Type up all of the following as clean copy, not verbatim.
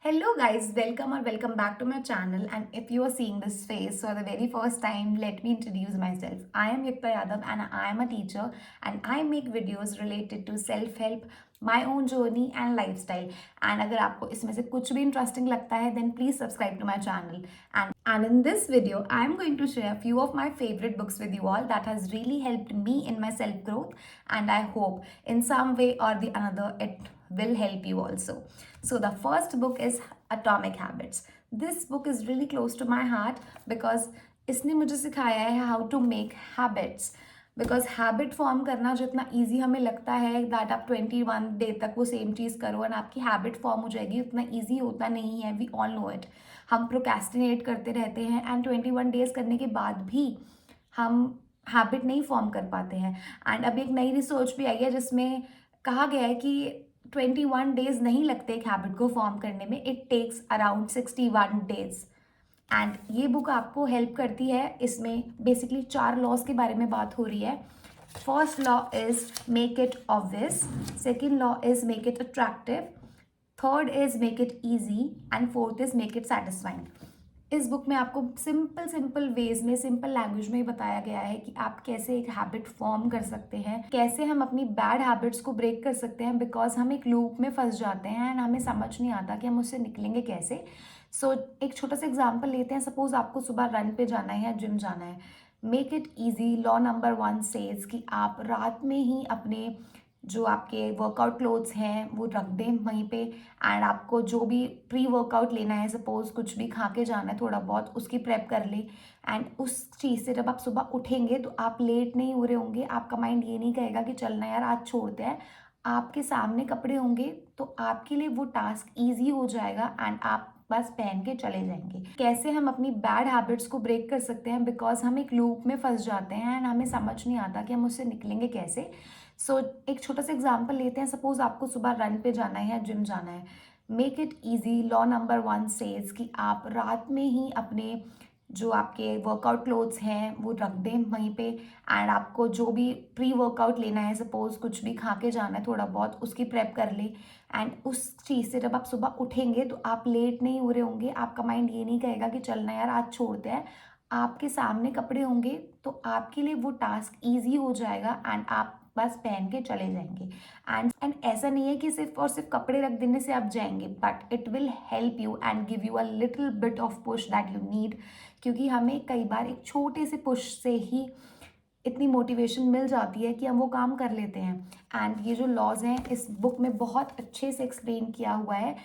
Hello guys, welcome or welcome back to my channel, and if you are seeing this face for the very first time, let me introduce myself. I am Yukta Yadav and I am a teacher and I make videos related to self-help, my own journey and lifestyle. And अगर आपको इसमें से कुछ भी interesting लगता है then please subscribe to my channel. And in this video, I am going to share a few of my favorite books with you all that has really helped me in my self-growth, and I hope in some way or the another it will help you also. So the first book is Atomic Habits. This book is really close to my heart because इसने मुझे सिखाया है how to make habits. Because habit form करना जितना easy हमें लगता है that आप 21 डे तक वो सेम चीज़ करो एंड आपकी हैबिट फॉर्म हो जाएगी, उतना ईजी होता नहीं है. We all know it. हम प्रोक्रेस्टिनेट करते रहते हैं एंड 21 डेज करने के बाद भी हम हैबिट नहीं फॉर्म कर पाते हैं. एंड अभी एक नई रिसर्च भी आई है जिसमें कहा गया है कि 21 डेज नहीं लगते एक हैबिट को फॉर्म करने में, it takes around 61 days. And ये बुक आपको हेल्प करती है. इसमें बेसिकली 4 लॉज के बारे में बात हो रही है. First law is make it obvious, second law is make it attractive, third is make it easy and fourth is make it satisfying. इस बुक में आपको सिंपल वेज में, सिंपल लैंग्वेज में बताया गया है कि आप कैसे एक हैबिट फॉर्म कर सकते हैं, कैसे हम अपनी बैड हैबिट्स को ब्रेक कर सकते हैं. बिकॉज हम एक लूप में फंस जाते हैं एंड हमें समझ नहीं आता कि हम उससे निकलेंगे कैसे. सो एक छोटा सा एग्जाम्पल लेते हैं. सपोज आपको सुबह रन पे जाना है या जिम जाना है. Make it easy. Law number 1 says कि आप रात में ही अपने जो आपके वर्कआउट क्लोथ्स हैं वो रख दें वहीं पे. एंड आपको जो भी प्री वर्कआउट लेना है, सपोज कुछ भी खा के जाना है थोड़ा बहुत, उसकी प्रेप कर लें. एंड उस चीज़ से जब आप सुबह उठेंगे तो आप लेट नहीं हो रहे होंगे. आपका माइंड ये नहीं कहेगा कि चलना यार आज छोड़ते हैं. आपके सामने कपड़े होंगे तो आपके लिए वो टास्क ईजी हो जाएगा एंड आप बस पहन के चले जाएंगे. कैसे हम अपनी बैड हैबिट्स को ब्रेक कर सकते हैं, बिकॉज हम एक लूप में फंस जाते हैं एंड हमें समझ नहीं आता कि हम उससे निकलेंगे कैसे. सो एक छोटा सा एग्जाम्पल लेते हैं. सपोज आपको सुबह रन पे जाना है या जिम जाना है. Make it easy. Law number 1 says कि आप रात में ही अपने जो आपके वर्कआउट क्लोथ्स हैं वो रख दें वहीं पे. एंड आपको जो भी प्री वर्कआउट लेना है, सपोज कुछ भी खा के जाना है थोड़ा बहुत, उसकी प्रेप कर लें. एंड उस चीज़ से जब आप सुबह उठेंगे तो आप लेट नहीं हो रहे होंगे. आपका माइंड ये नहीं कहेगा कि चलना यार आज छोड़ते हैं. आपके सामने कपड़े होंगे तो आपके लिए वो टास्क ईजी हो जाएगा एंड आप बस पहन के चले जाएंगे. एंड ऐसा नहीं है कि सिर्फ और सिर्फ कपड़े रख देने से आप जाएंगे, but it will help you and give you a little bit of push that you need. क्योंकि हमें कई बार एक छोटे से पुश से ही इतनी मोटिवेशन मिल जाती है कि हम वो काम कर लेते हैं. एंड ये जो लॉज हैं इस बुक में बहुत अच्छे से एक्सप्लेन किया हुआ है.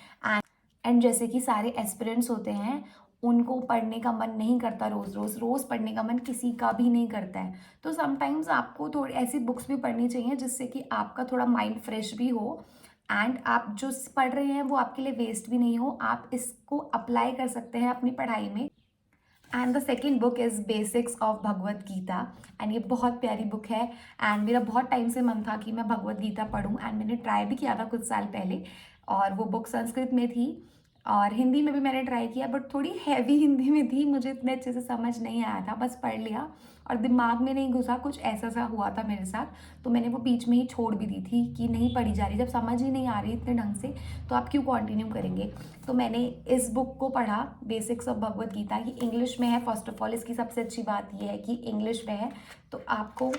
एंड जैसे कि सारे एस्पिरेंट्स होते हैं, उनको पढ़ने का मन नहीं करता रोज़ पढ़ने का मन किसी का भी नहीं करता है. तो समटाइम्स आपको थोड़ी ऐसी बुक्स भी पढ़नी चाहिए जिससे कि आपका थोड़ा माइंड फ्रेश भी हो एंड आप जो पढ़ रहे हैं वो आपके लिए वेस्ट भी नहीं हो. आप इसको अप्लाई कर सकते हैं अपनी पढ़ाई में. And the second book is basics of Bhagavad Gita. And ये बहुत प्यारी बुक है एंड मेरा बहुत टाइम से मन था कि मैं भगवद गीता पढूं एंड मैंने ट्राई भी किया था कुछ साल पहले. और वो बुक संस्कृत में थी और हिंदी में भी मैंने ट्राई किया, बट थोड़ी हैवी हिंदी में थी. मुझे इतने अच्छे से समझ नहीं आया था, बस पढ़ लिया और दिमाग में नहीं घुसा. कुछ ऐसा सा हुआ था मेरे साथ, तो मैंने वो बीच में ही छोड़ भी दी थी कि नहीं पढ़ी जा रही. जब समझ ही नहीं आ रही इतने ढंग से तो आप क्यों कंटिन्यू करेंगे. तो मैंने इस बुक को पढ़ा, बेसिक्स ऑफ भगवद गीता. ये इंग्लिश में है. फर्स्ट ऑफ ऑल इसकी सबसे अच्छी बात ये है कि इंग्लिश में है तो आपको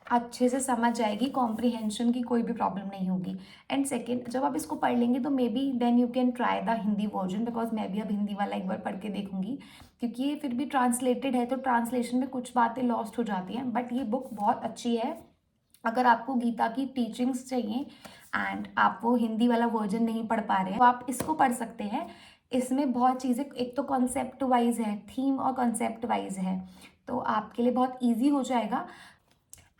अच्छे से समझ जाएगी, कॉम्प्रिहेंशन की कोई भी प्रॉब्लम नहीं होगी. एंड सेकेंड, जब आप इसको पढ़ लेंगे तो maybe then you can try the Hindi version, because मैं भी अब हिंदी वाला एक बार पढ़ के देखूंगी. क्योंकि ये फिर भी ट्रांसलेटेड है तो ट्रांसलेशन में कुछ बातें लॉस्ट हो जाती हैं. बट ये बुक बहुत अच्छी है अगर आपको गीता की टीचिंग्स चाहिए एंड आप वो हिंदी वाला वर्जन नहीं पढ़ पा रहे हैं तो आप इसको पढ़ सकते हैं. इसमें बहुत चीज़ें, एक तो कॉन्सेप्ट वाइज है, थीम और कॉन्सेप्ट वाइज है, तो आपके लिए बहुत ईजी हो जाएगा.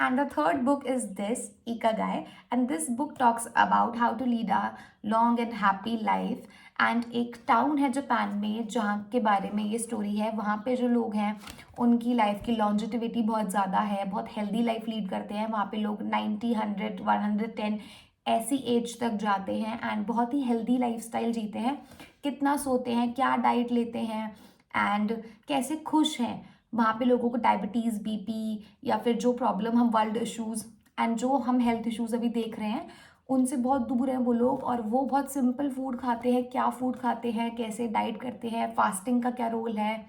And the third book is this, Ikigai, and this book talks about how to lead a long and happy life. And एक टाउन है जापान में जहाँ के बारे में ये स्टोरी है. वहाँ पे जो लोग हैं उनकी लाइफ की लॉन्जिटिविटी बहुत ज़्यादा है, बहुत हेल्दी लाइफ लीड करते हैं. वहाँ पे लोग 90, 100, 110 ऐसी एज तक जाते हैं एंड बहुत ही हेल्दी लाइफस्टाइल जीते हैं. कितना सोते हैं, क्या डाइट लेते हैं एंड कैसे खुश हैं. वहाँ पे लोगों को डायबिटीज़, बीपी या फिर जो प्रॉब्लम हम वर्ल्ड इश्यूज़ एंड जो हम हेल्थ इश्यूज़ अभी देख रहे हैं उनसे बहुत दूर हैं वो लोग, और वो बहुत सिंपल फूड खाते हैं, क्या फूड खाते हैं, कैसे डाइट करते हैं, फास्टिंग का क्या रोल है,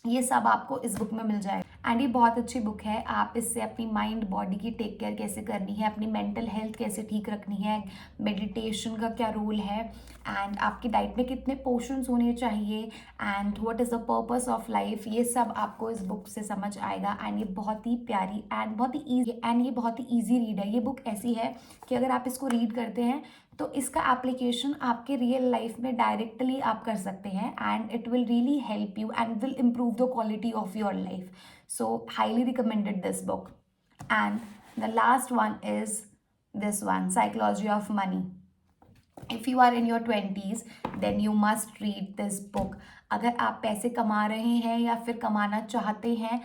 ये सब आपको इस बुक में मिल जाएगा। एंड ये बहुत अच्छी बुक है। आप इससे अपनी माइंड बॉडी की टेक केयर कैसे करनी है, अपनी मेंटल हेल्थ कैसे ठीक रखनी है, मेडिटेशन का क्या रोल है, एंड आपकी डाइट में कितने पोर्शंस होने चाहिए, and what is the purpose of life, ये सब आपको इस बुक से समझ आएगा। एंड ये बहुत ही प्यारी एंड बहुत ही ईजी, एंड ये बहुत ही ईजी रीड है। ये बुक ऐसी है कि अगर आप इसको रीड करते हैं तो इसका एप्लीकेशन आपके रियल लाइफ में डायरेक्टली आप कर सकते हैं, and it will really help you and will improve the quality of your life. So highly recommended this book. And the last one is this one, Psychology of Money. If you are in your 20s, then you must read this book. अगर आप पैसे कमा रहे हैं या फिर कमाना चाहते हैं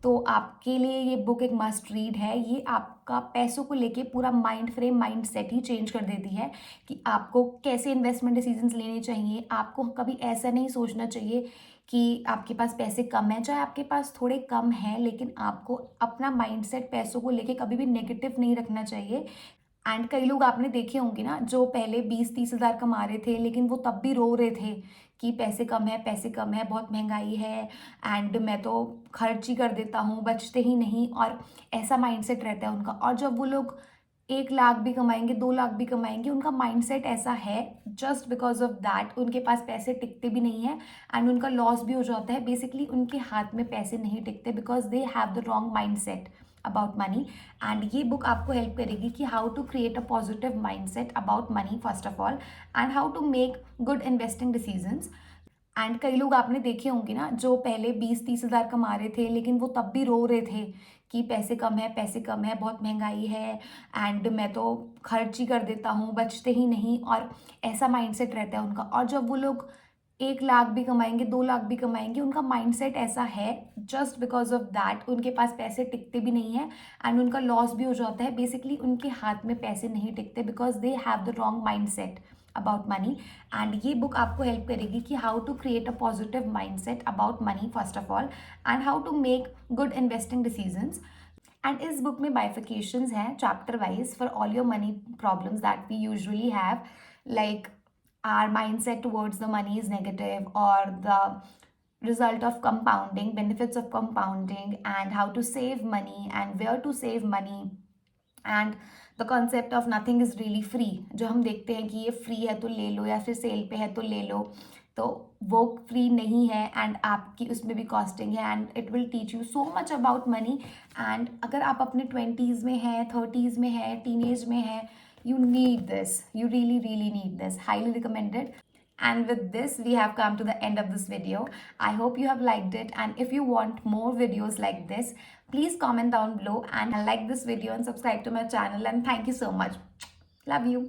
तो आपके लिए ये बुक एक मस्ट रीड है। ये आपका पैसों को लेके पूरा माइंड फ्रेम, माइंड सेट ही चेंज कर देती है कि आपको कैसे इन्वेस्टमेंट डिसीजंस लेने चाहिए। आपको कभी ऐसा नहीं सोचना चाहिए कि आपके पास पैसे कम हैं, चाहे आपके पास थोड़े कम हैं, लेकिन आपको अपना माइंड सेट पैसों को लेके कभी भी नेगेटिव नहीं रखना चाहिए। एंड कई लोग आपने देखे होंगे ना, जो पहले 20-30 हज़ार कमा रहे थे लेकिन वो तब भी रो रहे थे कि पैसे कम है, पैसे कम है, बहुत महंगाई है, एंड मैं तो खर्च ही कर देता हूँ, बचते ही नहीं, और ऐसा माइंडसेट रहता है उनका। और जब वो लोग 1 लाख भी कमाएंगे, 2 लाख भी कमाएंगे, उनका माइंडसेट ऐसा है, जस्ट बिकॉज ऑफ दैट उनके पास पैसे टिकते भी नहीं है, एंड उनका लॉस भी हो जाता है। बेसिकली उनके हाथ में पैसे नहीं टिकते because they have the wrong mind set about money. And ये बुक आपको हेल्प करेगी कि how to create a positive mindset about money first of all, and how to make good investing decisions. And कई लोग आपने देखे होंगे ना, जो पहले 20-30 हज़ार कमा रहे थे लेकिन वो तब भी रो रहे थे कि पैसे कम है, पैसे कम है, बहुत महंगाई है, एंड मैं तो खर्च ही कर देता हूँ, बचते ही नहीं, और ऐसा माइंडसेट रहता है उनका। और जब वो लोग 1 लाख भी कमाएंगे, 2 लाख भी कमाएंगे, उनका माइंडसेट ऐसा है, जस्ट बिकॉज ऑफ दैट उनके पास पैसे टिकते भी नहीं है, एंड उनका लॉस भी हो जाता है। बेसिकली उनके हाथ में पैसे नहीं टिकते because they have the wrong mind set about money. And ये बुक आपको हेल्प करेगी कि how to create a positive mind set about money first of all, and how to make good investing decisions. And इस book में bifurcations हैं chapter wise for all your money problems that we usually have, like our mindset towards the money is negative, or the result of compounding, benefits of compounding, and how to save money and where to save money, and the concept of nothing is really free। जो हम देखते हैं कि ये free है तो ले लो, या फिर सेल पे है तो ले लो, तो वो फ्री नहीं है, एंड आपकी उसमें भी कॉस्टिंग है, and it will teach you so much about money. And अगर आप अपने 20s में हैं, 30s में हैं, टीनेज में हैं, you need this, you really need this, highly recommended। And with this we have come to the end of this video. I hope you have liked it, and if you want more videos like this, please comment down below and like this video and subscribe to my channel, and thank you so much. Love you.